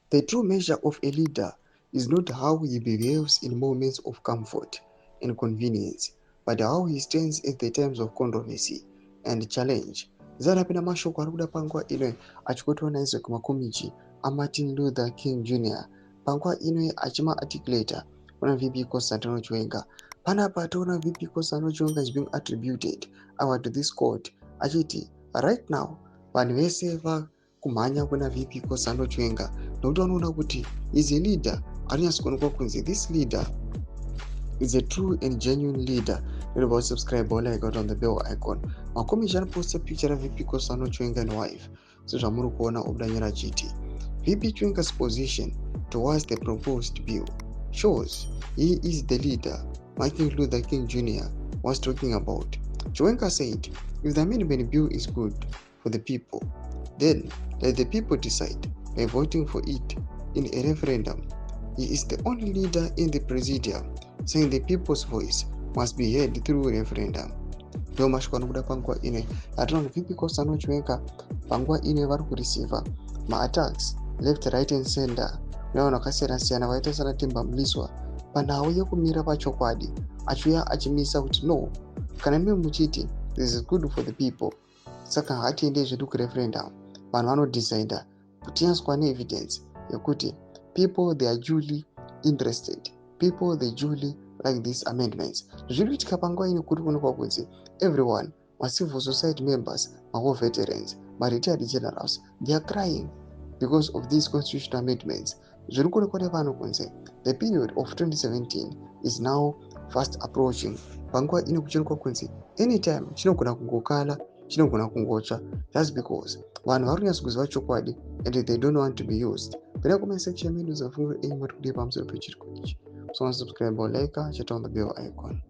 The true measure of a leader is not how he behaves in moments of comfort and convenience, but how he stands at the times of controversy and challenge. Zarapina mashoko ari kuda panguva ino achikotoona izvo kumakomichi aMartin Luther King Jr. panguva ino achima-articulata kuna VP Constantino Chiwenga. Panapa toona VP Constantino Chiwenga is being attributed to this court achiti right now vanhu vese vakumhanya kuna VP Constantino Chiwenga nokuti vanoona kuti is a leader arinyatsokuonekwa kunzi this leader is a true and genuine leader. Don't about subscribe or like on the bell icon. Makomichi post a picture of VP Constantino Chiwenga and wife. So zvamuri kuona obudanyira chiti. VP Chiwenga's position towards the proposed bill shows he is the leader Martin Luther King Jr. was talking about. Chiwenga said, if the amendment bill is good for the people, then let the people decide by voting for it in a referendum. He is the only leader in the presidium saying the people's voice must be heard through referendum. Ndo mashoko anobuda panguva ine atinoona VP Constantino Chiwenga panguva ine vari kureceiva ma-attacks left, right and center nevanhu vakasiyana-siyana vaita sana Temba Mliswa panhau yekumira pachokwadi achiuya achimisa kuti no, kana mimi muchiti this is good for the people, saka hatiende zvedu kureferendum, vanhu vanodecida kutinyaswa neevidence yekuti people they are duly interested, people they duly like these amendments. Zviri kuitika panguva ino kuri kuonekwa kunzi everyone, civil society members, war veterans, retired generals, they are crying because of these constitutional amendments. Zviri kuonekwa nevanhu kunzi the period of 2017 is now fast approaching. Panguva ino kuchionekwa kunzi anytime chinogona kungokala, chinogona kungotsva. That's because vanhu vari kunyatsokuziva chokwadi and they don't want to be used. Pera comment section medu zafunguro enyu vari kudii pamusoro pechiriko ichi. So subscribe or like, chat on the bell icon.